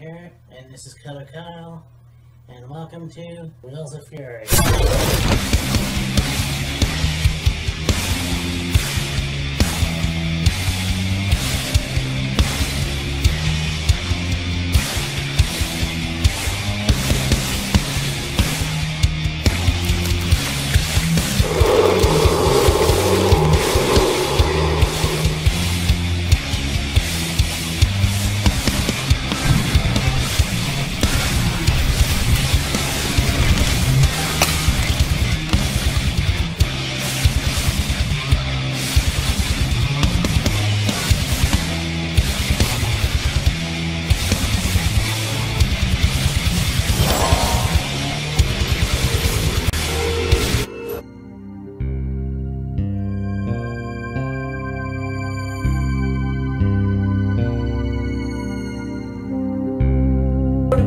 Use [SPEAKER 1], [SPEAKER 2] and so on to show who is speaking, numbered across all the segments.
[SPEAKER 1] here, and this is Killer Kyle, and welcome to Wheels of Fury.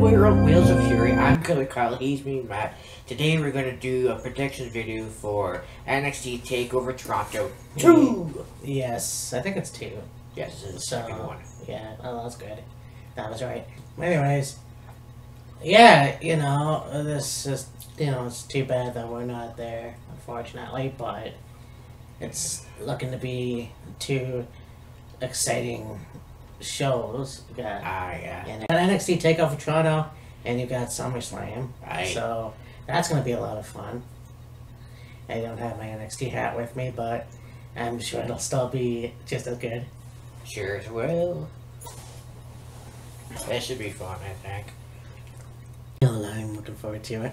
[SPEAKER 1] We're on Wheels of Fury. I'm Killer Kyle. He's me, Matt. Today we're going to do a predictions video for NXT Takeover Toronto 2. Yes, I think it's 2. Yes, it's the second one. Yeah, oh, that's good. That was right. Anyways, yeah, this is, it's too bad that we're not there, unfortunately, but it's looking to be 2 exciting shows. You got NXT Takeover Toronto, and you got SummerSlam. Right. So that's gonna be a lot of fun. I don't have my NXT hat with me, but I'm sure it'll still be just as good. Sure as will. That should be fun, I think. Well, I'm looking forward to it.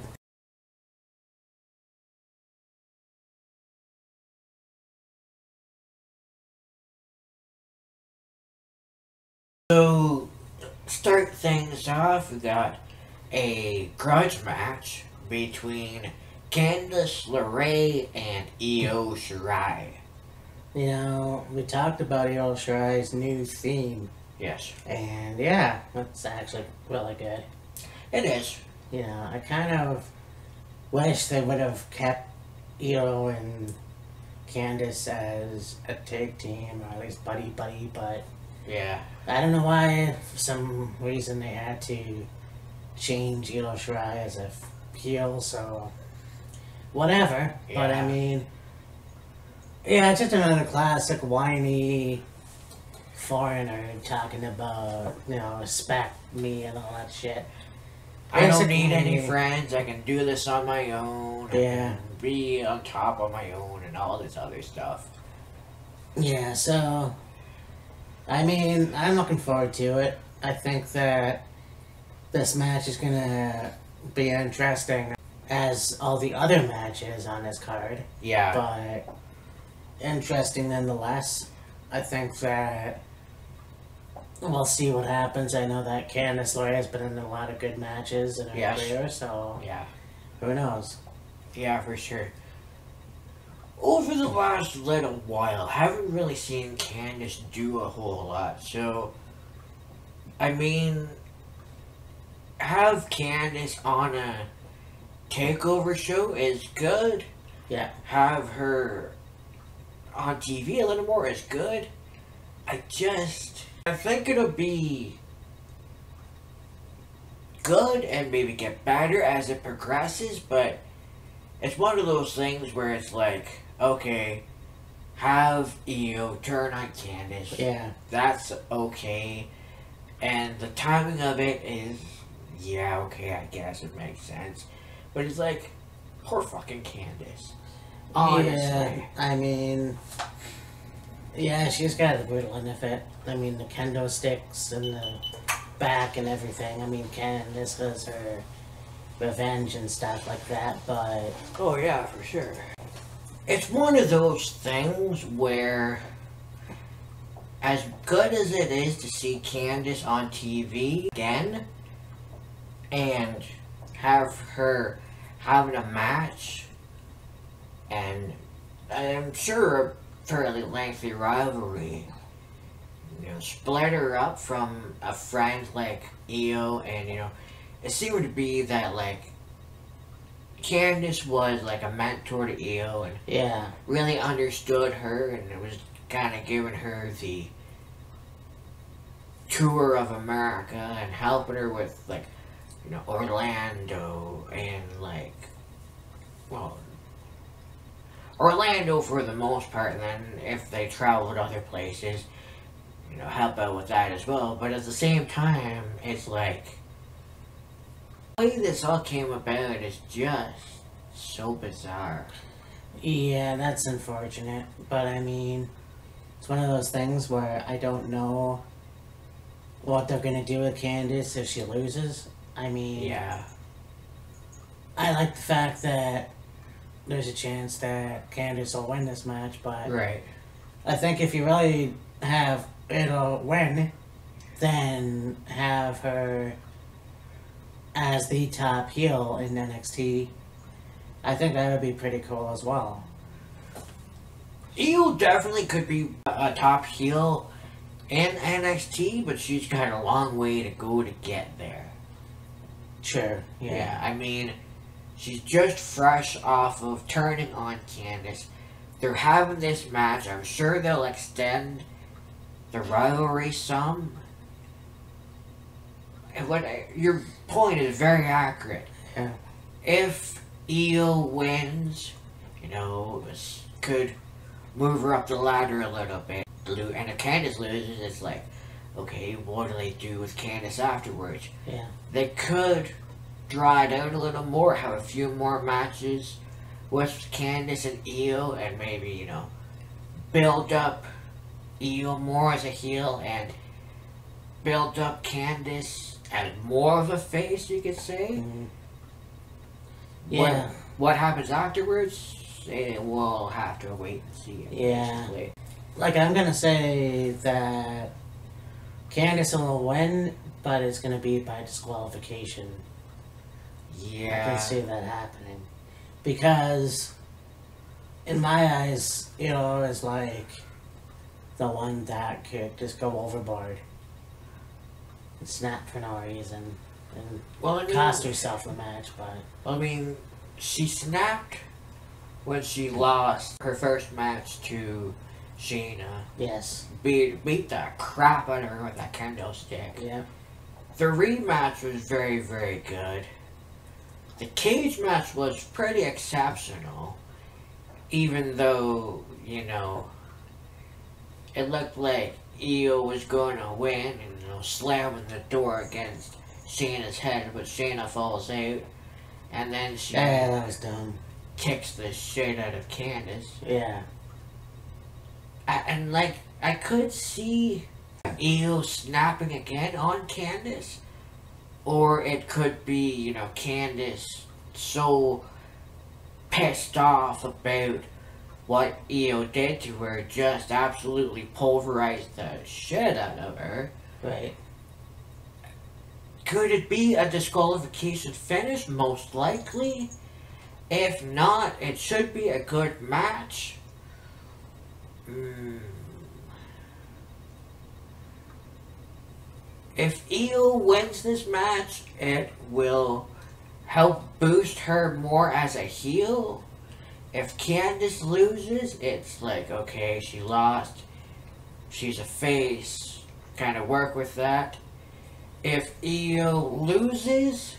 [SPEAKER 1] So, start things off, we got a grudge match between Candice LeRae and Io Shirai. We talked about Io Shirai's new theme. Yes. And yeah, it's actually really good. It is. I kind of wish they would have kept Io and Candice as a tag team, or at least buddy-buddy, but yeah, I don't know why, for some reason, they had to change Io Shirai as a heel, so whatever. Yeah. But I mean, yeah, it's just another classic whiny foreigner talking about, respect me and all that shit. I don't need any friends, I can do this on my own, yeah, I can be on top of my own and all this other stuff. Yeah, so I mean, I'm looking forward to it. I think that this match is gonna be interesting, as all the other matches on this card. Yeah. But interesting nonetheless. I think that we'll see what happens. I know that Candice LeRae has been in a lot of good matches in her career, so yeah, who knows? Yeah, for sure. Over the last little while, haven't really seen Candice do a whole lot, so I mean, have Candice on a takeover show is good. Yeah. Have her on TV a little more is good. I think it'll be good and maybe get better as it progresses, but it's one of those things where it's like, okay, have Io turn on Candice. Yeah. That's okay. And the timing of it is, yeah, okay, I guess it makes sense. But it's like, poor fucking Candice. Honestly. Yeah, I mean, yeah, she's got the brutal end of it. I mean, the kendo sticks and the back and everything. I mean, Candice has her revenge and stuff like that, but oh yeah, for sure. It's one of those things where, as good as it is to see Candice on TV again, and have her having a match, and I'm sure a fairly lengthy rivalry, split her up from a friend like Io, and it seemed to be that like Candice was like a mentor to Io, and yeah, really understood her, and it was kind of giving her the tour of America and helping her with, like, you know, Orlando and, like, well, Orlando for the most part, and then if they travel to other places, you know, help out with that as well. But at the same time, it's like, the way this all came about is just so bizarre.
[SPEAKER 2] Yeah, that's unfortunate. But I mean, it's one of those things where I don't know what they're gonna do with Candice if she loses. I mean,
[SPEAKER 1] Yeah.
[SPEAKER 2] I like the fact that there's a chance that Candice will win this match, but
[SPEAKER 1] Right.
[SPEAKER 2] I think if you really have it'll win, then have her as the top heel in NXT. I think that would be pretty cool as well.
[SPEAKER 1] Io definitely could be a top heel in NXT, but she's got a long way to go to get there.
[SPEAKER 2] Sure,
[SPEAKER 1] Yeah, I mean, she's just fresh off of turning on Candice. They're having this match. I'm sure they'll extend the rivalry some. And your point is very accurate.
[SPEAKER 2] Yeah.
[SPEAKER 1] If Io wins, you know, this could move her up the ladder a little bit. And if Candice loses, it's like, okay, what do they do with Candice afterwards?
[SPEAKER 2] Yeah.
[SPEAKER 1] They could draw it out a little more, have a few more matches with Candice and Io, and maybe, you know, build up Io more as a heel and build up Candice as more of a face, you could say.
[SPEAKER 2] Mm-hmm. Yeah.
[SPEAKER 1] What happens afterwards, we'll have to wait and see.
[SPEAKER 2] Yeah.
[SPEAKER 1] Basically.
[SPEAKER 2] Like, I'm gonna say that Candice will win, but it's gonna be by disqualification.
[SPEAKER 1] Yeah.
[SPEAKER 2] I can see that happening. Because, in my eyes, Io is like the one that could just go overboard and snap for no reason and cost herself the match, but...
[SPEAKER 1] I mean, she snapped when she lost her first match to Shayna.
[SPEAKER 2] Yes.
[SPEAKER 1] Beat the crap out of her with that kendo stick.
[SPEAKER 2] Yeah.
[SPEAKER 1] The rematch was very, very good. The cage match was pretty exceptional. Even though, you know, it looked like Io was going to win and, you know, slamming the door against Shayna's head, but Shayna falls out. And then she
[SPEAKER 2] that was dumb.
[SPEAKER 1] kicks the shit out of Candice.
[SPEAKER 2] Yeah.
[SPEAKER 1] And like, I could see Io snapping again on Candice. Or it could be, you know, Candice so pissed off about what Io did to her, just absolutely pulverized the shit out of her.
[SPEAKER 2] Right.
[SPEAKER 1] Could it be a disqualification finish? Most likely. If not, it should be a good match. If Io wins this match, it will help boost her more as a heel. If Candice loses, it's like, okay, she lost. She's a face. Kind of work with that. If Io loses,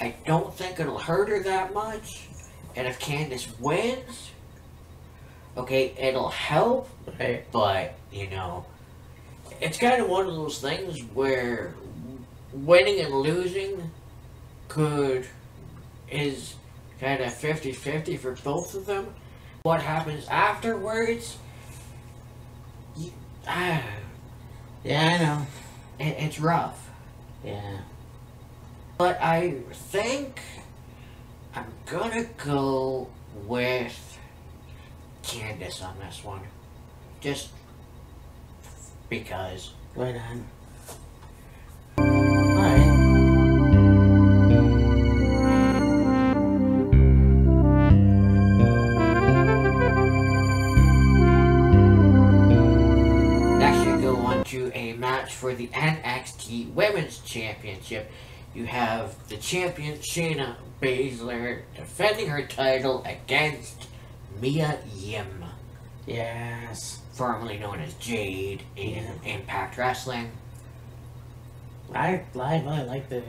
[SPEAKER 1] I don't think it'll hurt her that much. And if Candice wins, okay, it'll help.
[SPEAKER 2] Right.
[SPEAKER 1] But, you know, it's kind of one of those things where winning and losing is kind of 50-50 for both of them. What happens afterwards,
[SPEAKER 2] Yeah, I know.
[SPEAKER 1] It's rough.
[SPEAKER 2] Yeah.
[SPEAKER 1] But I think I'm gonna go with Candice on this one. Just because.
[SPEAKER 2] Right on. Alright.
[SPEAKER 1] Next we go on to a match for the NXT Women's Championship. You have the champion Shayna Baszler defending her title against Mia Yim.
[SPEAKER 2] Yes.
[SPEAKER 1] Formerly known as Jade in Impact Wrestling.
[SPEAKER 2] I really like the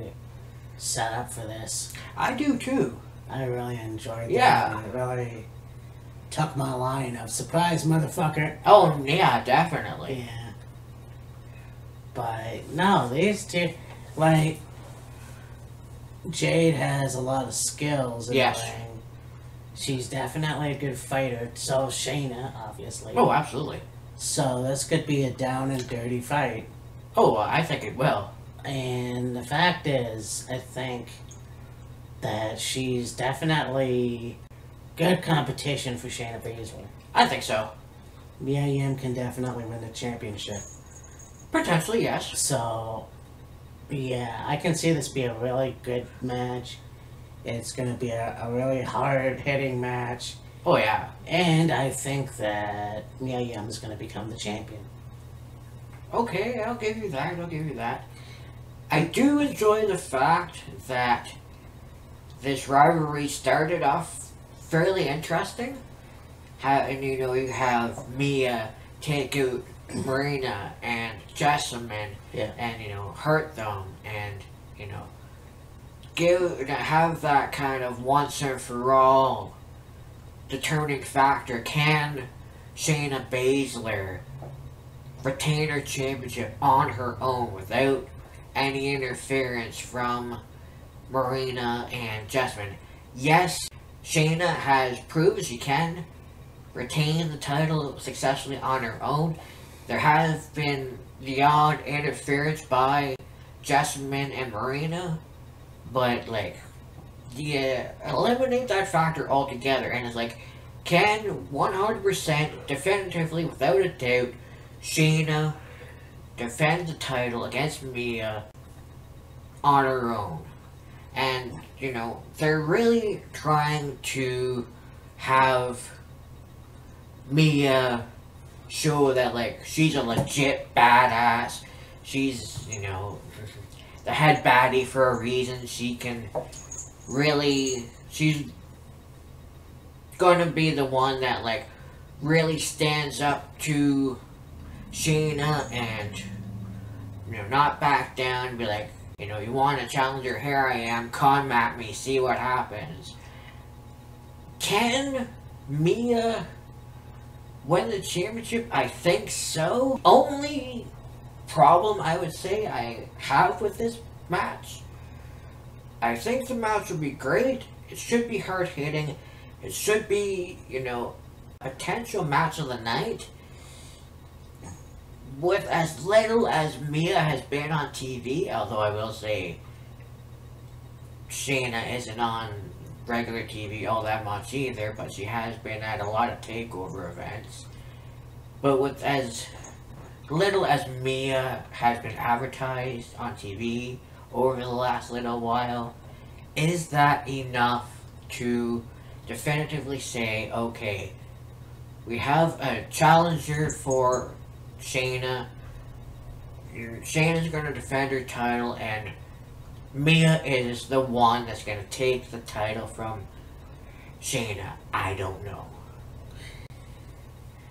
[SPEAKER 2] setup for this.
[SPEAKER 1] I do too.
[SPEAKER 2] I really enjoyed
[SPEAKER 1] Yeah.
[SPEAKER 2] that. It really took my line of surprise, motherfucker.
[SPEAKER 1] Oh, yeah, definitely.
[SPEAKER 2] Yeah. But, no, these two, like, Jade has a lot of skills in
[SPEAKER 1] Yes.
[SPEAKER 2] the ring. She's definitely a good fighter. So is Shayna, obviously.
[SPEAKER 1] Oh, absolutely.
[SPEAKER 2] So this could be a down and dirty fight.
[SPEAKER 1] Oh, I think it will.
[SPEAKER 2] And the fact is, I think that she's definitely good competition for Shayna Baszler.
[SPEAKER 1] I think so.
[SPEAKER 2] Mia Yim can definitely win the championship.
[SPEAKER 1] Potentially, yes.
[SPEAKER 2] So, yeah, I can see this be a really good match. It's going to be a really hard-hitting match.
[SPEAKER 1] Oh, yeah.
[SPEAKER 2] And I think that Mia Yim is going to become the champion.
[SPEAKER 1] Okay, I'll give you that. I do enjoy the fact that this rivalry started off fairly interesting. And you have Mia take out Marina and Jessamine,
[SPEAKER 2] Yeah.
[SPEAKER 1] and hurt them, and have that kind of once and for all determining factor. Can Shayna Baszler retain her championship on her own without any interference from Marina and Jessamine? Yes, Shayna has proved she can retain the title successfully on her own. There has been the odd interference by Jessamine and Marina, but eliminate that factor altogether, and it's can 100% definitively, without a doubt, Shayna defend the title against Mia on her own? And they're really trying to have Mia show that she's a legit badass. She's the head baddie for a reason. She's gonna be the one that really stands up to Shayna and not back down and be you want a challenger, here I am, come at me, see what happens. Can Mia win the championship? I think so. Only problem I would say I have with this match, I think the match would be great. It should be hard hitting. It should be, potential match of the night. With as little as Mia has been on TV, although I will say Shayna isn't on regular TV all that much either, but she has been at a lot of Takeover events. But with as little as Mia has been advertised on TV over the last little while, is that enough to definitively say, okay, we have a challenger for Shayna. Shayna's going to defend her title, and Mia is the one that's going to take the title from Shayna? I don't know.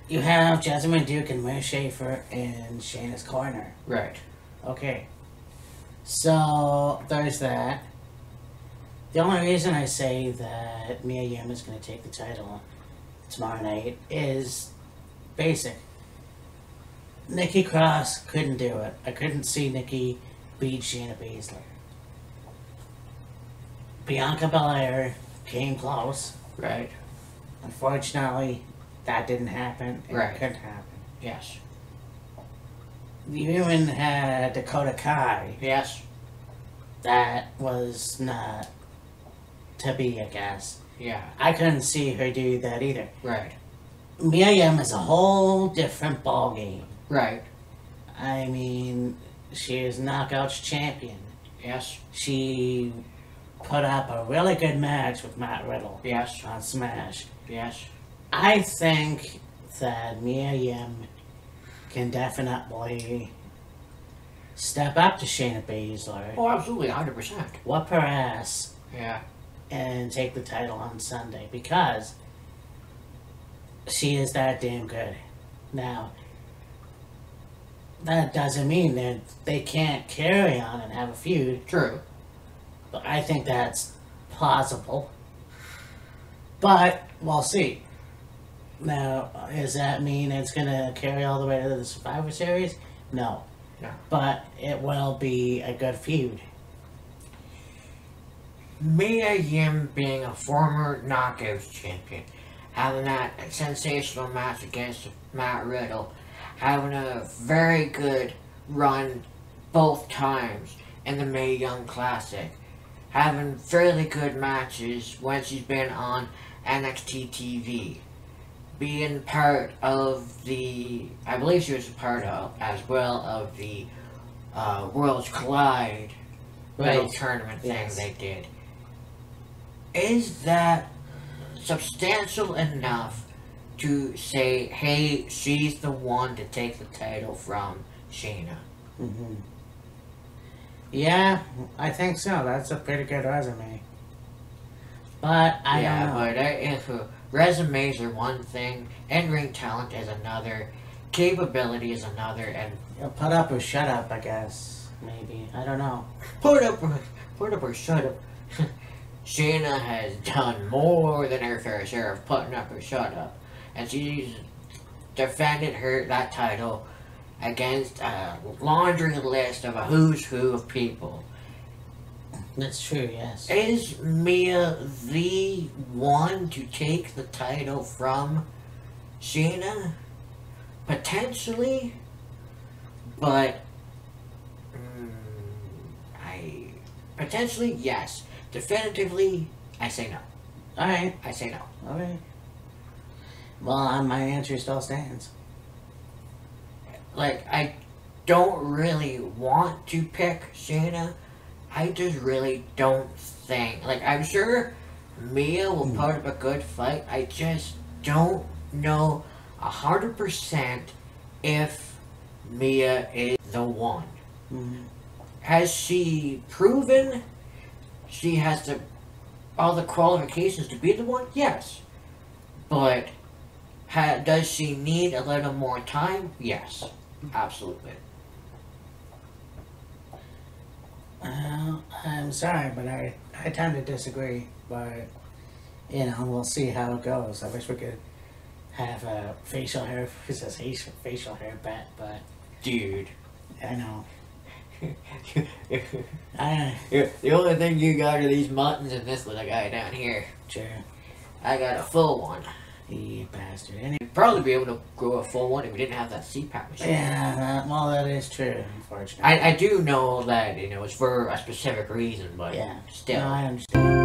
[SPEAKER 2] You have Jessamine Duke and Mia Schaefer in Shayna's corner.
[SPEAKER 1] Right.
[SPEAKER 2] Okay. So, there's that. The only reason I say that Mia Yim is going to take the title tomorrow night is basic. Nikki Cross couldn't do it. I couldn't see Nikki beat Shayna Baszler. Bianca Belair came close.
[SPEAKER 1] Right.
[SPEAKER 2] Unfortunately, that didn't happen. It
[SPEAKER 1] Right.
[SPEAKER 2] couldn't happen.
[SPEAKER 1] Yes.
[SPEAKER 2] You even had Dakota Kai.
[SPEAKER 1] Yes.
[SPEAKER 2] That was not to be, I guess.
[SPEAKER 1] Yeah.
[SPEAKER 2] I couldn't see her do that either.
[SPEAKER 1] Right.
[SPEAKER 2] Mia Yim is a whole different ballgame.
[SPEAKER 1] Right.
[SPEAKER 2] I mean, she is Knockouts champion.
[SPEAKER 1] Yes.
[SPEAKER 2] She put up a really good match with Matt Riddle.
[SPEAKER 1] Yes.
[SPEAKER 2] On Smash.
[SPEAKER 1] Yes.
[SPEAKER 2] I think that Mia Yim can definitely step up to Shayna Baszler,
[SPEAKER 1] Oh, absolutely, 100%.
[SPEAKER 2] whoop her ass,
[SPEAKER 1] Yeah.
[SPEAKER 2] and take the title on Sunday because she is that damn good. Now, that doesn't mean that they can't carry on and have a feud.
[SPEAKER 1] True.
[SPEAKER 2] But I think that's plausible. But we'll see. Now, does that mean it's going to carry all the way to the Survivor Series? No.
[SPEAKER 1] No.
[SPEAKER 2] But it will be a good feud.
[SPEAKER 1] Mia Yim being a former Knockouts champion, having that sensational match against Matt Riddle, having a very good run both times in the Mae Young Classic, having fairly good matches when she's been on NXT TV, being part of the, I believe she was a part of, as well, of the Worlds Collide little tournament thing they did. Is that substantial enough to say, hey, she's the one to take the title from Shayna?
[SPEAKER 2] Mm-hmm. Yeah, I think so. That's a pretty good resume. But I don't know.
[SPEAKER 1] But if resumes are one thing, in-ring talent is another, capability is another, and
[SPEAKER 2] you'll put up or shut up, I guess. Maybe. I don't know.
[SPEAKER 1] Put up or shut up. Shayna has done more than her fair share of putting up or shut up. And she's defended that title against a laundry list of a who's who of people.
[SPEAKER 2] That's true, yes.
[SPEAKER 1] Is Mia the one to take the title from Shayna? Potentially. But potentially, yes. Definitively, I say no.
[SPEAKER 2] Alright.
[SPEAKER 1] I say no.
[SPEAKER 2] Okay. Well, my answer still stands.
[SPEAKER 1] Like, I don't really want to pick Shayna. I just really don't think. Like, I'm sure Mia will put up a good fight. I just don't know 100% if Mia is the one.
[SPEAKER 2] Mm-hmm.
[SPEAKER 1] Has she proven she has all the qualifications to be the one? Yes. But does she need a little more time? Yes. Absolutely.
[SPEAKER 2] I'm sorry, but I tend to disagree. But, we'll see how it goes. I wish we could have a facial hair bet, but...
[SPEAKER 1] Dude.
[SPEAKER 2] I know.
[SPEAKER 1] The only thing you got are these buttons and this little guy down here.
[SPEAKER 2] Sure.
[SPEAKER 1] I got a full one.
[SPEAKER 2] You bastard.
[SPEAKER 1] You'd probably be able to grow a full one if we didn't have that CPAP machine.
[SPEAKER 2] Yeah, well, that is true, unfortunately.
[SPEAKER 1] I do know that, it's for a specific reason, but still.
[SPEAKER 2] No, I understand.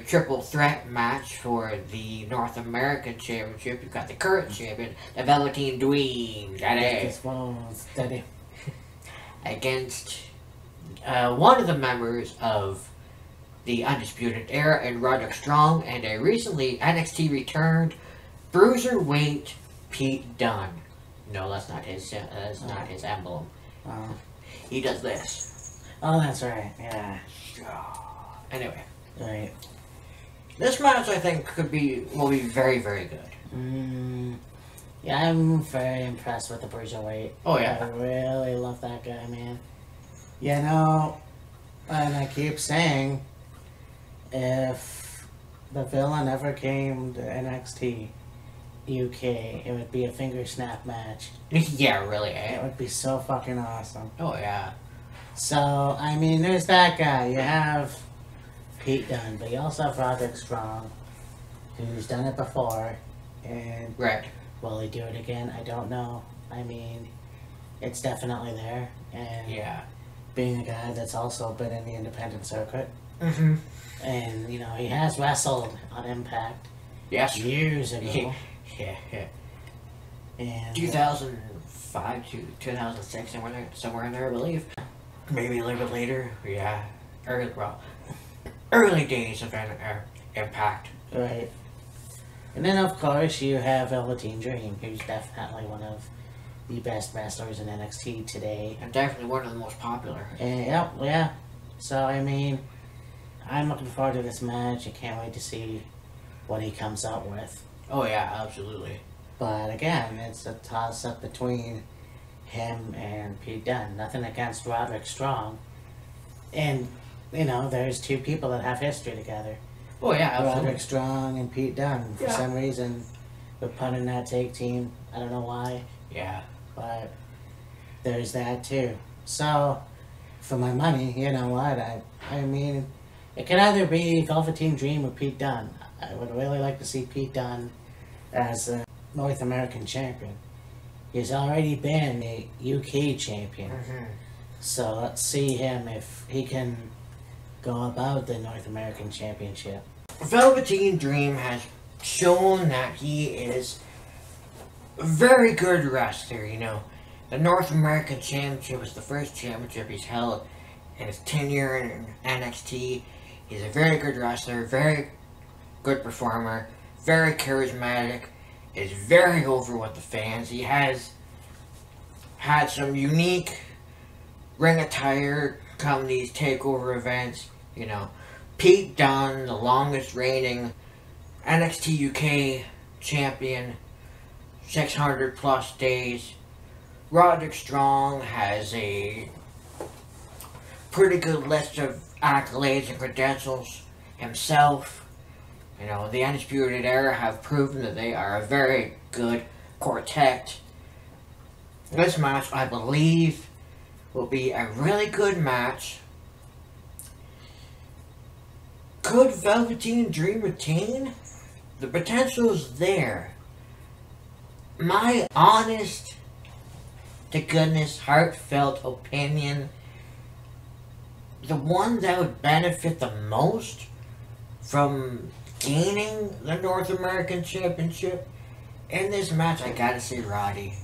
[SPEAKER 1] Triple threat match for the North American Championship. You've got the current champion, the Velveteen Dream,
[SPEAKER 2] Daddy,
[SPEAKER 1] against one of the members of the Undisputed Era and Roderick Strong, and a recently NXT returned Bruiserweight Pete Dunne. No, that's not his. That's not his emblem. He does this.
[SPEAKER 2] Oh, that's right. Yeah.
[SPEAKER 1] Anyway.
[SPEAKER 2] Right.
[SPEAKER 1] This match, I think, will be very, very good.
[SPEAKER 2] Yeah, I'm very impressed with the Bruiserweight.
[SPEAKER 1] Oh, yeah.
[SPEAKER 2] I really love that guy, man. And I keep saying, if the villain ever came to NXT UK, it would be a finger snap match.
[SPEAKER 1] Yeah, really,
[SPEAKER 2] It would be so fucking awesome.
[SPEAKER 1] Oh, yeah.
[SPEAKER 2] So, there's that guy. You have Pete Dunne, but you also have Roderick Strong, who's done it before, and will he do it again? I don't know. It's definitely there, and being a guy that's also been in the independent circuit, and he has wrestled on Impact, years ago, and
[SPEAKER 1] 2005 to 2006, somewhere in there, I believe, maybe a little bit later, early days of Impact.
[SPEAKER 2] Right. And then, of course, you have Velveteen Dream, who's definitely one of the best wrestlers in NXT today.
[SPEAKER 1] And definitely one of the most popular.
[SPEAKER 2] And, yeah. So, I mean, I'm looking forward to this match. I can't wait to see what he comes out with.
[SPEAKER 1] Oh, yeah, absolutely.
[SPEAKER 2] But again, it's a toss-up between him and Pete Dunne. Nothing against Roderick Strong. And, you know, there's two people that have history together.
[SPEAKER 1] Oh, yeah, absolutely.
[SPEAKER 2] Roderick Strong and Pete Dunne. For
[SPEAKER 1] Yeah.
[SPEAKER 2] some reason, we're putting that tag team. I don't know why.
[SPEAKER 1] Yeah.
[SPEAKER 2] But there's that too. So, for my money, you know what? I mean, it could either be Velveteen Dream or Pete Dunne. I would really like to see Pete Dunne as a North American champion. He's already been a UK champion.
[SPEAKER 1] Mm-hmm.
[SPEAKER 2] So let's see him if he can go about the North American Championship.
[SPEAKER 1] Velveteen Dream has shown that he is a very good wrestler, you know. The North American Championship is the first championship he's held in his tenure in NXT. He's a very good wrestler, very good performer, very charismatic, is very over with the fans. He has had some unique ring attire come these takeover events, you know. Pete Dunne, the longest reigning NXT UK champion, 600 plus days. Roderick Strong has a pretty good list of accolades and credentials himself. You know, the Undisputed Era have proven that they are a very good quartet. This match, I believe, will be a really good match. Could Velveteen Dream retain? The potential is there. My honest to goodness, heartfelt opinion, the one that would benefit the most from gaining the North American Championship in this match, I gotta say Roddy.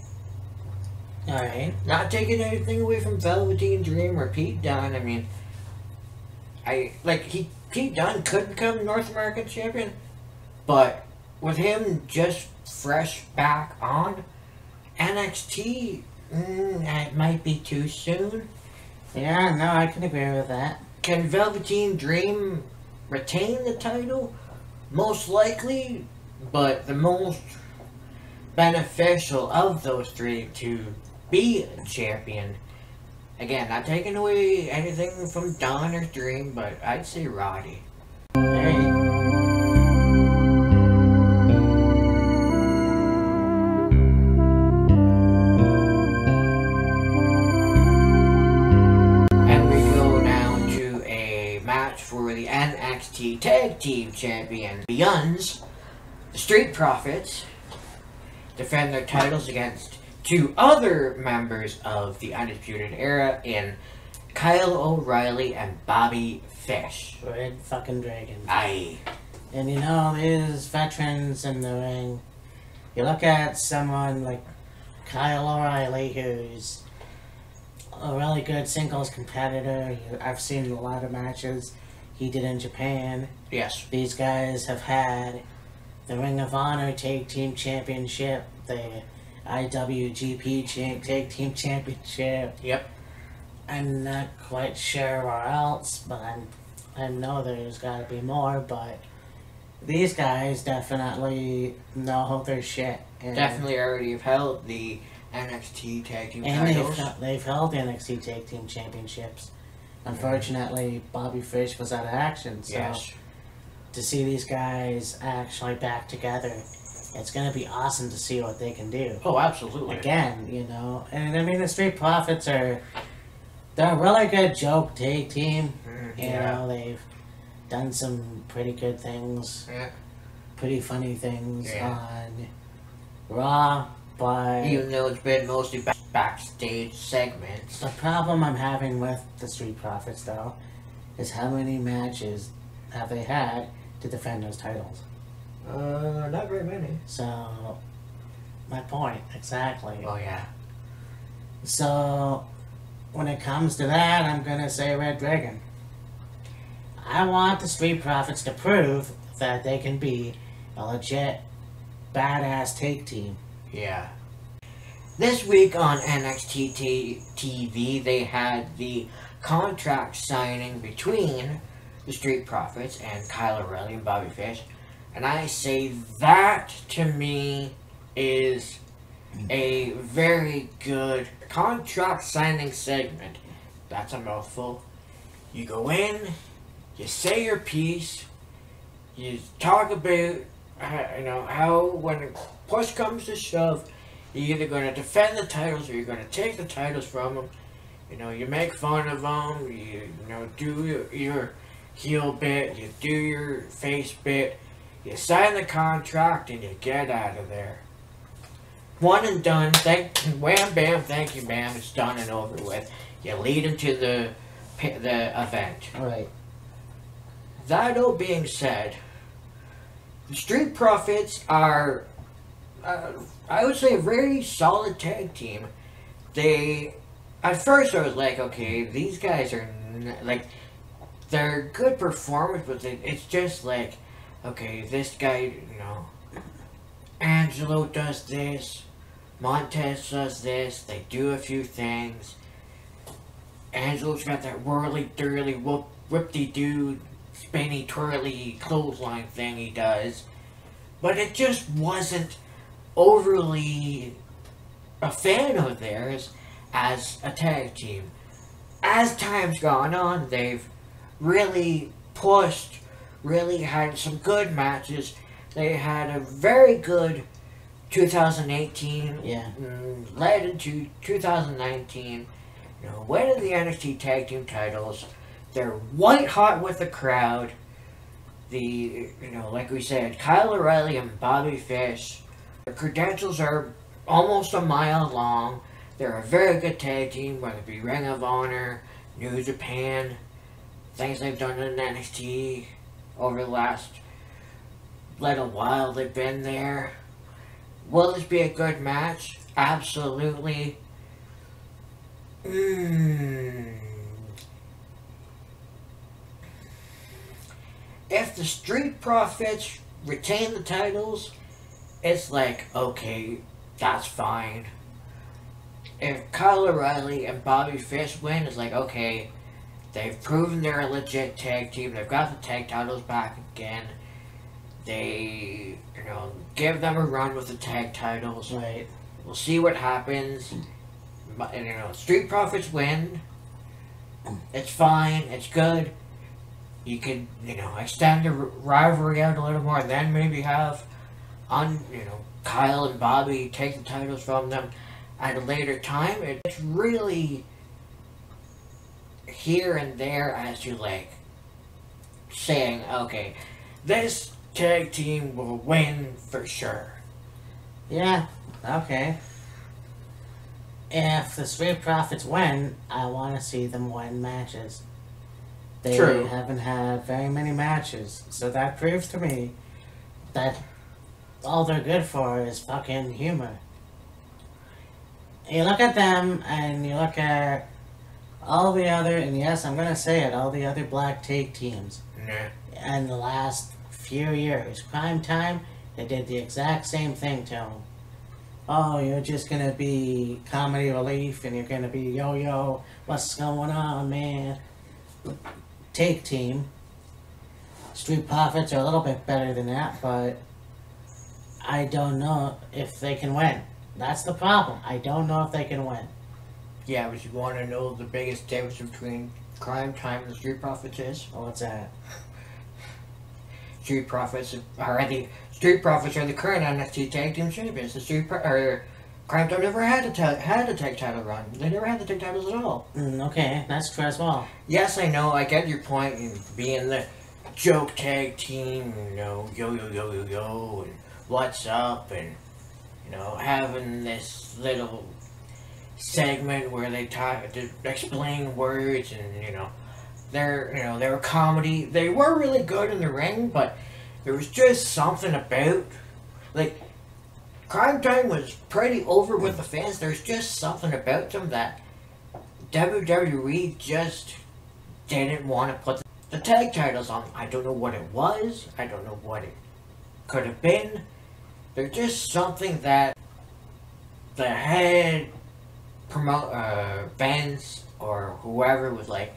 [SPEAKER 2] Alright.
[SPEAKER 1] Not taking anything away from Velveteen Dream or Pete Dunne. I mean, Pete Dunne could become North American Champion, but with him just fresh back on NXT, it might be too soon.
[SPEAKER 2] Yeah, no, I can agree with that.
[SPEAKER 1] Can Velveteen Dream retain the title? Most likely, but the most beneficial of those three to be a champion. Again, not taking away anything from Dunne or Dream, but I'd say Roddy.
[SPEAKER 2] Alright.
[SPEAKER 1] For the NXT Tag Team Champion, Beyonds, the Street Profits defend their titles against two other members of the Undisputed Era in Kyle O'Reilly and Bobby Fish.
[SPEAKER 2] Red fucking Dragon.
[SPEAKER 1] Aye.
[SPEAKER 2] And you know, these veterans in the ring, you look at someone like Kyle O'Reilly, who's a really good singles competitor. I've seen a lot of matches he did in Japan.
[SPEAKER 1] Yes.
[SPEAKER 2] These guys have had the Ring of Honor Tag Team Championship, the IWGP Tag Team Championship.
[SPEAKER 1] Yep.
[SPEAKER 2] I'm not quite sure where else, but I know there's got to be more, but these guys definitely know their shit.
[SPEAKER 1] And definitely already have held the NXT Tag Team titles.
[SPEAKER 2] And they've held NXT Tag Team Championships. Unfortunately, Bobby Fish was out of action, so
[SPEAKER 1] yes.
[SPEAKER 2] To see these guys actually back together, it's going to be awesome to see what they can do.
[SPEAKER 1] Oh, absolutely.
[SPEAKER 2] Again, you know, and I mean, the Street Profits they're a really good joke tag team. You know, they've done some pretty good things, pretty funny things on Raw, but
[SPEAKER 1] even though it's been mostly backstage segments.
[SPEAKER 2] The problem I'm having with the Street Profits, though, is how many matches have they had to defend those titles?
[SPEAKER 1] Not very many.
[SPEAKER 2] So, my point, exactly.
[SPEAKER 1] Oh, yeah.
[SPEAKER 2] So, when it comes to that, I'm gonna say Red Dragon. I want the Street Profits to prove that they can be a legit, badass tag team.
[SPEAKER 1] Yeah. This week on NXT TV, they had the contract signing between the Street Profits and Kyle O'Reilly and Bobby Fish. And I say that, to me, is a very good contract signing segment. That's a mouthful. You go in, you say your piece, you talk about, how when push comes to shove, you're either going to defend the titles or you're going to take the titles from them. You make fun of them, you do your heel bit, you do your face bit, you sign the contract, and you get out of there. One and done. Wham, bam, thank you, ma'am. It's done and over with. You lead into the event.
[SPEAKER 2] Right.
[SPEAKER 1] That all being said, the Street Profits are, I would say, a very solid tag team. At first I was like, okay, these guys are, they're good performers, but it's just like, okay, this guy, Angelo does this, Montez does this, they do a few things. Angelo's got that whirly-dirly, whoop-de-doo, spinny, twirly clothesline thing he does. But it just wasn't overly a fan of theirs as a tag team. As time's gone on, they've really pushed, really had some good matches. They had a very good 2018, led into 2019, winning the NXT Tag Team titles. They're white hot with the crowd. Like we said, Kyle O'Reilly and Bobby Fish, their credentials are almost a mile long. They're a very good tag team, whether it be Ring of Honor, New Japan, things they've done in NXT over the last little while they've been there. Will this be a good match? Absolutely. If the Street Profits retain the titles, it's like, okay, that's fine. If Kyle O'Reilly and Bobby Fish win, it's like, okay, they've proven they're a legit tag team. They've got the tag titles back again. They, give them a run with the tag titles.
[SPEAKER 2] Right.
[SPEAKER 1] We'll see what happens. Street Profits win. It's fine. It's good. You could, extend the rivalry out a little more, and then maybe have, Kyle and Bobby take the titles from them at a later time. It's really here and there as you saying, okay, this tag team will win for sure.
[SPEAKER 2] Yeah, okay. If the Street Profits win, I want to see them win matches. They haven't had very many matches, so that proves to me that all they're good for is fucking humor. You look at them, and you look at all the other, and yes, I'm gonna say it, all the other black tag teams. In the last few years, Prime Time, they did the exact same thing to them. Oh, you're just gonna be comedy relief, and you're gonna be yo-yo, what's going on, man? Tag team. Street Profits are a little bit better than that, but I don't know if they can win. That's the problem. I don't know if they can win.
[SPEAKER 1] Yeah, but you want to know the biggest difference between Prime Time and the Street Profits is?
[SPEAKER 2] What's that?
[SPEAKER 1] Street Profits are the current NXT Tag Team Champions. The Prime Time never had a tag title run. They never had the tag titles at all.
[SPEAKER 2] Okay, that's true as well.
[SPEAKER 1] Yes, I know. I get your point in being the joke tag team. Yo, and what's up, and having this little segment where they explain words, and they were comedy. They were really good in the ring, but there was just something about Prime Time was pretty over with the fans. There's just something about them that WWE just didn't want to put the tag titles on. I don't know what it was. I don't know what it could have been. There's just something that the head Vince or whoever was like,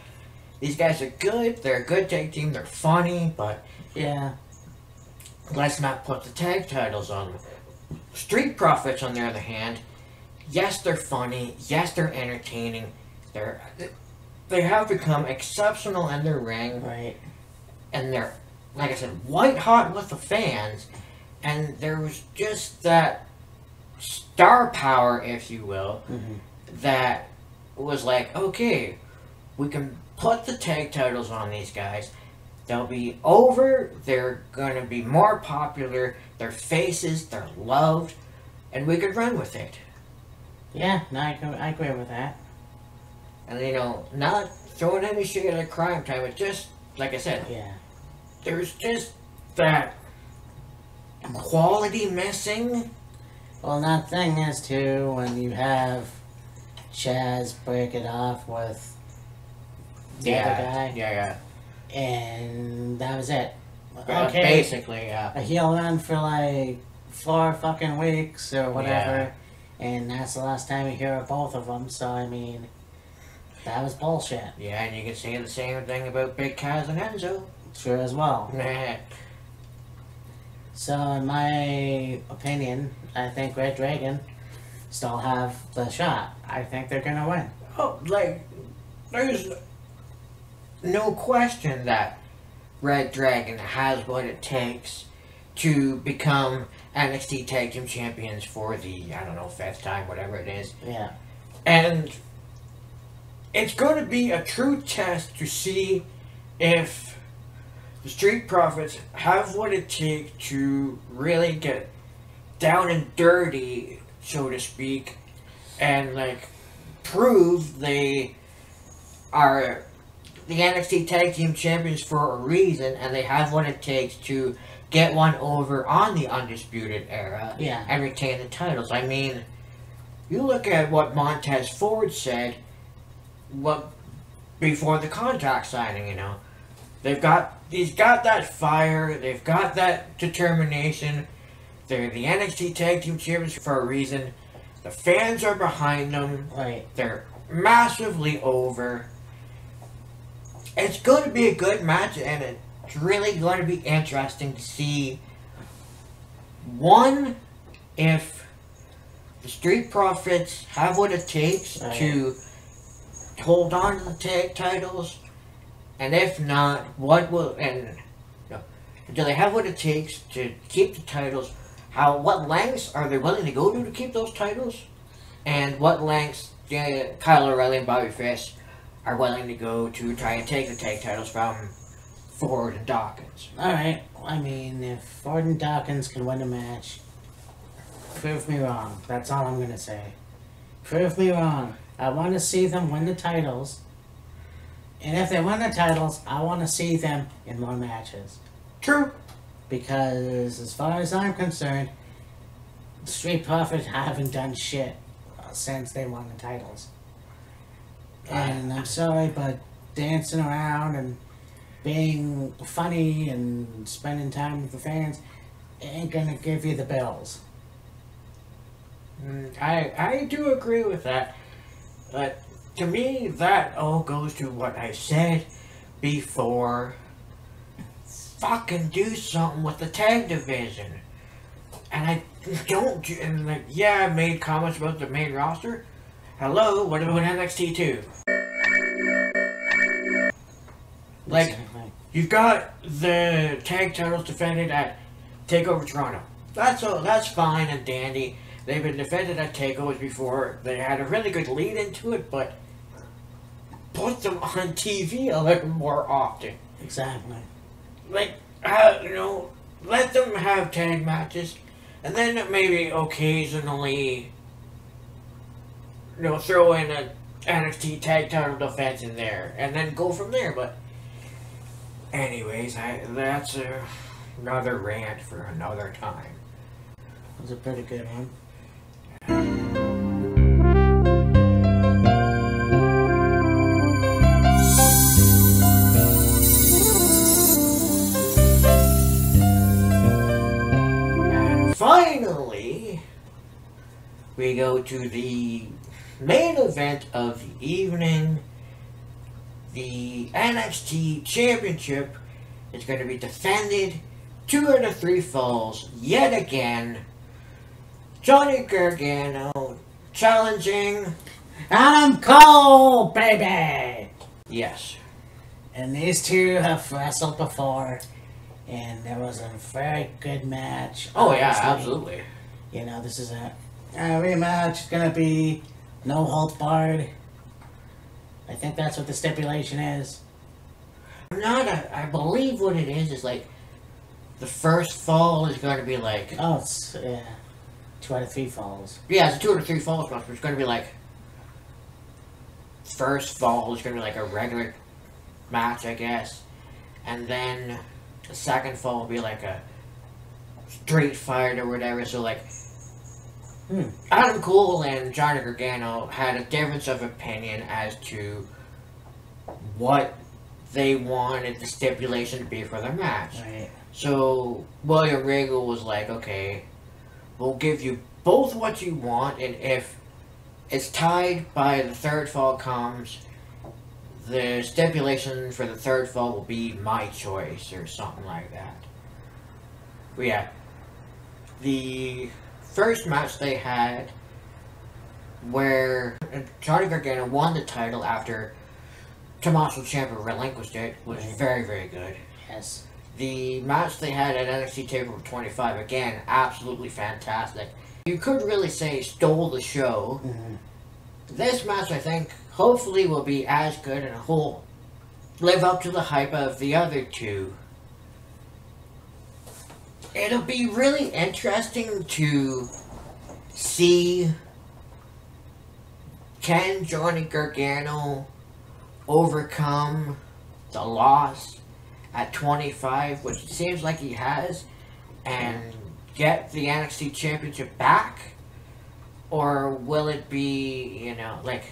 [SPEAKER 1] these guys are good, they're a good tag team, they're funny, but
[SPEAKER 2] yeah,
[SPEAKER 1] let's not put the tag titles on them. Street Profits, on the other hand, yes, they're funny, yes, they're entertaining, they have become exceptional in their ring,
[SPEAKER 2] right.
[SPEAKER 1] And they're, like I said, white hot with the fans, and there was just that star power, if you will, that was like, okay, we can put the tag titles on these guys. They'll be over. They're going to be more popular. Their faces, they're loved, and we could run with it.
[SPEAKER 2] Yeah, no, I agree with that.
[SPEAKER 1] And not throwing any shit at Crime Time. It's just, like I said,
[SPEAKER 2] yeah,
[SPEAKER 1] there's just that quality missing.
[SPEAKER 2] Well, that thing is too when you have Chaz break it off with the other guy.
[SPEAKER 1] Yeah.
[SPEAKER 2] And that was it.
[SPEAKER 1] Okay. Basically, yeah.
[SPEAKER 2] A heel run for like 4 fucking weeks or whatever. Yeah. And that's the last time you hear of both of them. So, I mean, that was bullshit.
[SPEAKER 1] Yeah, and you can say the same thing about Big Kaz and Enzo.
[SPEAKER 2] Sure as well. So, in my opinion, I think Red Dragon still have the shot. I think they're gonna win.
[SPEAKER 1] Oh, like, there's no question that Red Dragon has what it takes to become NXT Tag Team Champions for the, 5th time, whatever it is.
[SPEAKER 2] Yeah.
[SPEAKER 1] And it's going to be a true test to see if the Street Profits have what it takes to really get down and dirty, so to speak, and, prove they are the NXT Tag Team Champions for a reason, and they have what it takes to get one over on the Undisputed Era and retain the titles. I mean, you look at what Montez Ford said before the contract signing, He's got that fire, they've got that determination, they're the NXT Tag Team Champions for a reason, the fans are behind them, they're massively over. It's going to be a good match, and it's really going to be interesting to see, one, if the Street Profits have what it takes to hold on to the tag titles, and if not, do they have what it takes to keep the titles? What lengths are they willing to go to keep those titles? And what lengths Kyle O'Reilly and Bobby Fish are willing to go to try and take the tag titles from Ford and Dawkins?
[SPEAKER 2] Alright, I mean, if Ford and Dawkins can win a match, prove me wrong. That's all I'm going to say. Prove me wrong. I want to see them win the titles. And if they win the titles, I want to see them in more matches.
[SPEAKER 1] True.
[SPEAKER 2] Because as far as I'm concerned, the Street Profits haven't done shit since they won the titles. And I'm sorry, but dancing around and being funny and spending time with the fans ain't gonna give you the bills.
[SPEAKER 1] I do agree with that. But to me, that all goes to what I said before. Fucking do something with the tag division. And I don't, I made comments about the main roster. Hello, what about NXT 2? You've got the tag titles defended at Takeover Toronto. That's fine and dandy. They've been defended at takeovers before. They had a really good lead into it, but put them on TV a little more often.
[SPEAKER 2] Exactly.
[SPEAKER 1] Let them have tag matches, and then maybe occasionally, throw in a NXT tag title defense in there, and then go from there. But anyways, that's another rant for another time.
[SPEAKER 2] That was a pretty good one.
[SPEAKER 1] And finally, we go to the main event of the evening. the NXT Championship is going to be defended 2 out of 3 falls yet again. Johnny Gargano challenging
[SPEAKER 2] Adam Cole, baby!
[SPEAKER 1] Yes.
[SPEAKER 2] And these two have wrestled before, and there was a very good match.
[SPEAKER 1] Oh, yeah, absolutely.
[SPEAKER 2] You know, this is a rematch. It's going to be no holds barred. I think that's what the stipulation is.
[SPEAKER 1] I believe what it is like the first fall is going to be like...
[SPEAKER 2] Oh, it's, 2 out of 3 falls.
[SPEAKER 1] Yeah, it's a 2 out of 3 falls match, but it's going to be like... First fall is going to be like a regular match, I guess. And then the second fall will be like a street fight or whatever, so like... Adam Cole and Johnny Gargano had a difference of opinion as to what they wanted the stipulation to be for their match.
[SPEAKER 2] Right.
[SPEAKER 1] So William Regal was like, okay, we'll give you both what you want, and if it's tied by the third fall comes, the stipulation for the third fall will be my choice or something like that. But yeah, the first match they had where Johnny Gargano won the title after Tommaso Ciampa relinquished it was very, very good.
[SPEAKER 2] Yes.
[SPEAKER 1] The match they had at NXT Takeover 25, again, absolutely fantastic. You could really say stole the show. This match, I think, hopefully will be as good and will live up to the hype of the other two. It'll be really interesting to see, can Johnny Gargano overcome the loss at 25, which it seems like he has, and get the NXT Championship back? Or will it be, you know, like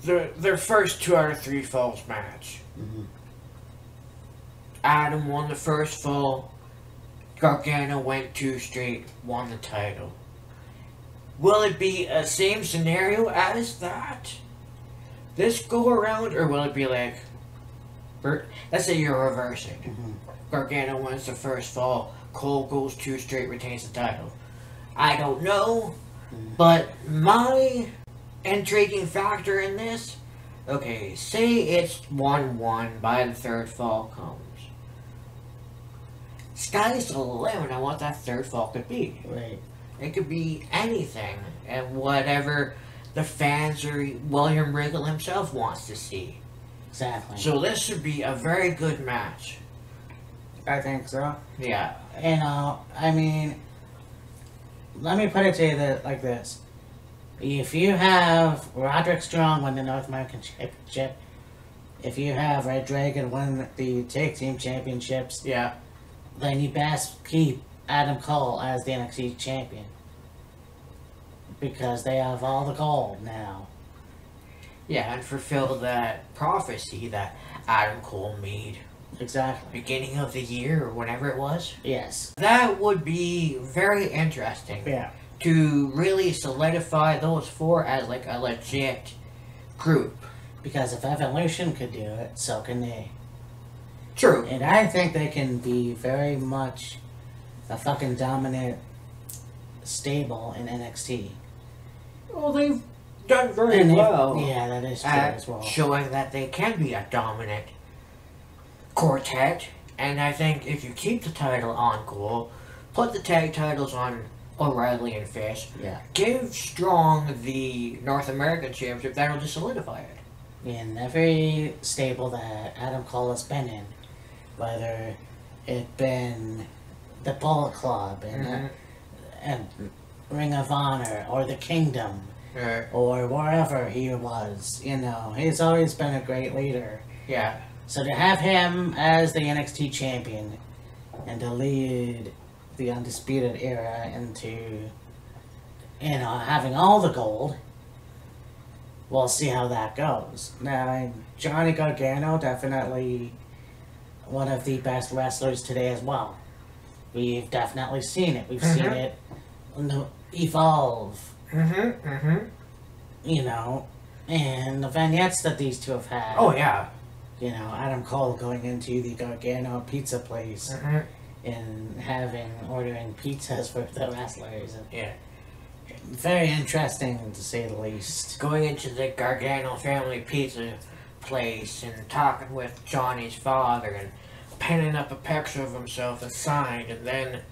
[SPEAKER 1] their first 2 out of 3 falls match? Adam won the first fall, Gargano went 2 straight, won the title. Will it be a same scenario as that this go around, or will it be like, let's say you're reversing. Gargano wins the first fall, Cole goes 2 straight, retains the title. I don't know, but my intriguing factor in this, okay, say it's 1-1 by the third fall comes. Sky's the limit on what that third fall could be.
[SPEAKER 2] Right.
[SPEAKER 1] It could be anything, and whatever the fans or William Regal himself wants to see.
[SPEAKER 2] Exactly.
[SPEAKER 1] So this should be a very good match.
[SPEAKER 2] I think so.
[SPEAKER 1] Yeah.
[SPEAKER 2] You know, I mean, let me put it to you like this. If you have Roderick Strong win the North American Championship, if you have Red Dragon win the Tag Team Championships,
[SPEAKER 1] Yeah.
[SPEAKER 2] then you best keep Adam Cole as the NXT Champion. Because they have all the gold now.
[SPEAKER 1] Yeah, and fulfill that prophecy that Adam Cole made
[SPEAKER 2] Exactly.
[SPEAKER 1] beginning of the year or whenever it was.
[SPEAKER 2] Yes.
[SPEAKER 1] That would be very interesting.
[SPEAKER 2] Yeah.
[SPEAKER 1] To really solidify those 4 as like a legit group.
[SPEAKER 2] Because if Evolution could do it, so can they.
[SPEAKER 1] True.
[SPEAKER 2] And I think they can be very much a fucking dominant stable in NXT.
[SPEAKER 1] Well, they've done very
[SPEAKER 2] And
[SPEAKER 1] well.
[SPEAKER 2] Yeah, that is true
[SPEAKER 1] at
[SPEAKER 2] as well.
[SPEAKER 1] showing that they can be a dominant quartet. And I think if you keep the title on Cole, put the tag titles on O'Reilly and Fish,
[SPEAKER 2] Yeah.
[SPEAKER 1] give Strong the North American Championship, that'll just solidify it.
[SPEAKER 2] In every stable that Adam Cole has been in, whether it been the Bullet Club and Ring of Honor or the Kingdom or wherever he was, you know, he's always been a great leader.
[SPEAKER 1] Yeah.
[SPEAKER 2] So to have him as the NXT champion and to lead the Undisputed Era into, you know, having all the gold, we'll see how that goes. Now, Johnny Gargano, definitely one of the best wrestlers today as well. We've definitely seen it. We've seen it evolve. You know, And the vignettes that these two have had.
[SPEAKER 1] Oh, yeah.
[SPEAKER 2] You know, Adam Cole going into the Gargano pizza place and ordering pizzas for the wrestlers.
[SPEAKER 1] Yeah.
[SPEAKER 2] Very interesting, to say the least.
[SPEAKER 1] Going into the Gargano family pizza place and talking with Johnny's father and penning up a picture of himself and signed, and then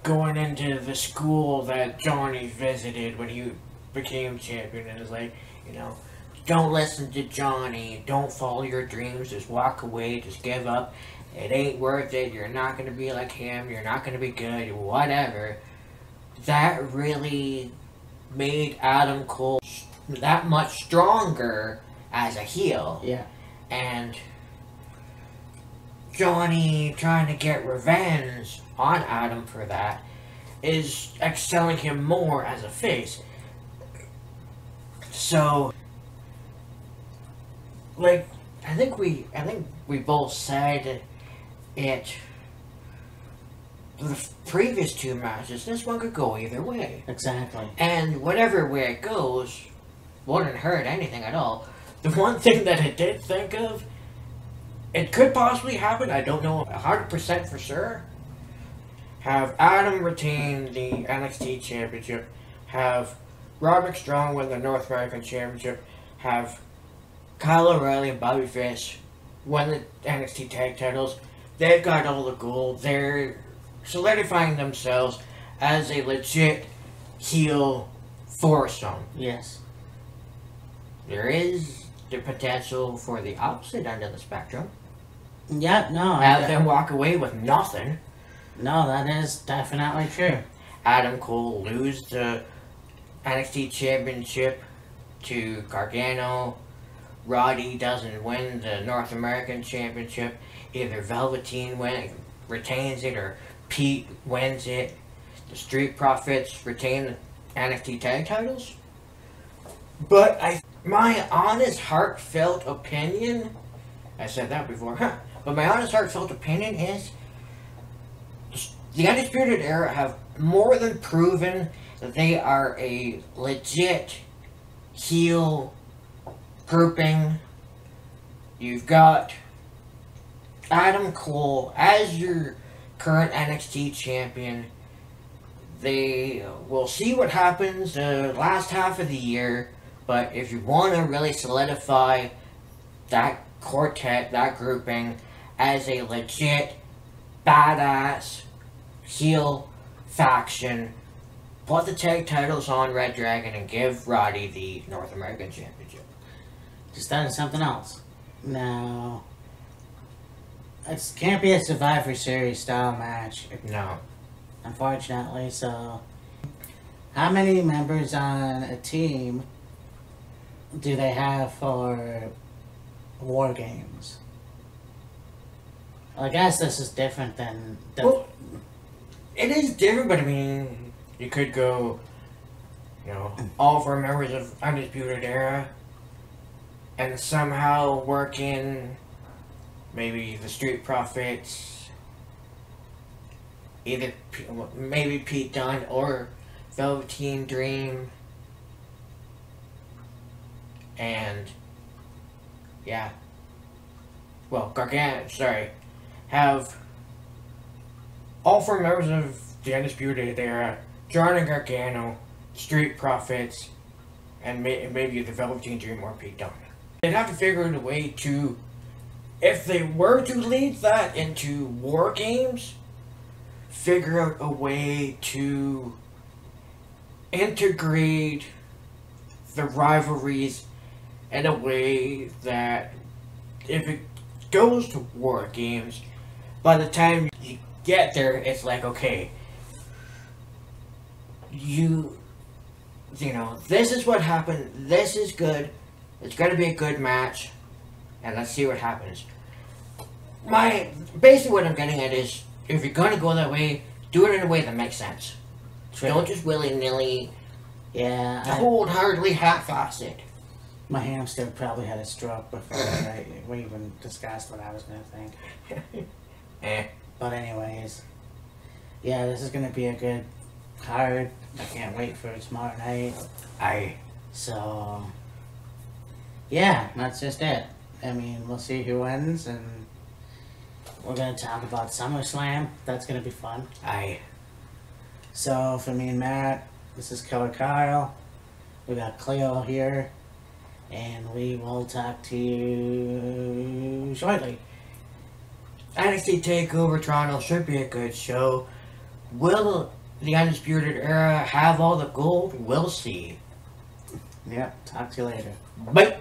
[SPEAKER 1] going into the school that Johnny visited when he became champion, and is like, you know, don't listen to Johnny, don't follow your dreams, just walk away, just give up, it ain't worth it, you're not going to be like him, you're not going to be good, whatever. That really made Adam Cole that much stronger as a heel.
[SPEAKER 2] Yeah.
[SPEAKER 1] And Johnny trying to get revenge on Adam for that is excelling him more as a face. So, like, I think we both said it. The previous two matches, this one could go either way.
[SPEAKER 2] Exactly.
[SPEAKER 1] And whatever way it goes, wouldn't hurt anything at all. The one thing that I did think of, it could possibly happen, I don't know 100% for sure. Have Adam retain the NXT Championship, have Roderick Strong win the North American Championship, have Kyle O'Reilly and Bobby Fish win the NXT Tag Titles. They've got all the gold. They're solidifying themselves as a legit heel foursome.
[SPEAKER 2] Yes.
[SPEAKER 1] There is the potential for the opposite end of the spectrum.
[SPEAKER 2] Yeah, no.
[SPEAKER 1] Have them walk away with nothing.
[SPEAKER 2] No, that is definitely true.
[SPEAKER 1] Adam Cole lose the NXT Championship to Gargano. Roddy doesn't win the North American Championship. Either Velveteen retains it or Pete wins it. The Street Profits retain the NXT Tag Titles. But my honest, heartfelt opinion, I said that before, but my honest, heartfelt opinion is the Undisputed Era have more than proven that they are a legit heel grouping. You've got Adam Cole as your current NXT champion. They will see what happens the last half of the year, but if you want to really solidify that quartet, that grouping, as a legit badass heel faction, put the tag titles on Red Dragon and give Roddy the North American Championship.
[SPEAKER 2] Just that is something else. Now, it can't be a Survivor Series style match.
[SPEAKER 1] No.
[SPEAKER 2] Unfortunately, so how many members on a team do they have for War Games? I guess this is different than...
[SPEAKER 1] Well, it is different, but I mean, you could go, you know, all four members of Undisputed Era and somehow work in maybe the Street Profits, either maybe Pete Dunne or Velveteen Dream, and yeah, well, Gargano, sorry, have all four members of the Undisputed Era, John and Gargano, Street Profits, and maybe the Velveteen Dream or Pete Dunne. They'd have to figure out a way to, if they were to lead that into War Games, figure out a way to integrate the rivalries in a way that if it goes to War Games, by the time you get there, it's like, okay, you know, this is what happened, this is good, it's going to be a good match, and let's see what happens. Basically what I'm getting at is, if you're going to go that way, do it in a way that makes sense. True. Don't just willy-nilly, wholeheartedly half-ass it.
[SPEAKER 2] My hamster probably had a stroke before we even discussed what I was going to think. But anyways, yeah, this is going to be a good card. I can't wait for tomorrow night. So, yeah, that's just it. I mean, we'll see who wins, and we're going to talk about SummerSlam. That's going to be fun.
[SPEAKER 1] Aye.
[SPEAKER 2] So, for me and Matt, this is Killer Kyle. We got Cleo here, and we will talk to you shortly.
[SPEAKER 1] NXT Takeover Toronto should be a good show. Will the Undisputed Era have all the gold? We'll see.
[SPEAKER 2] Yep, talk to you later.
[SPEAKER 1] Bye.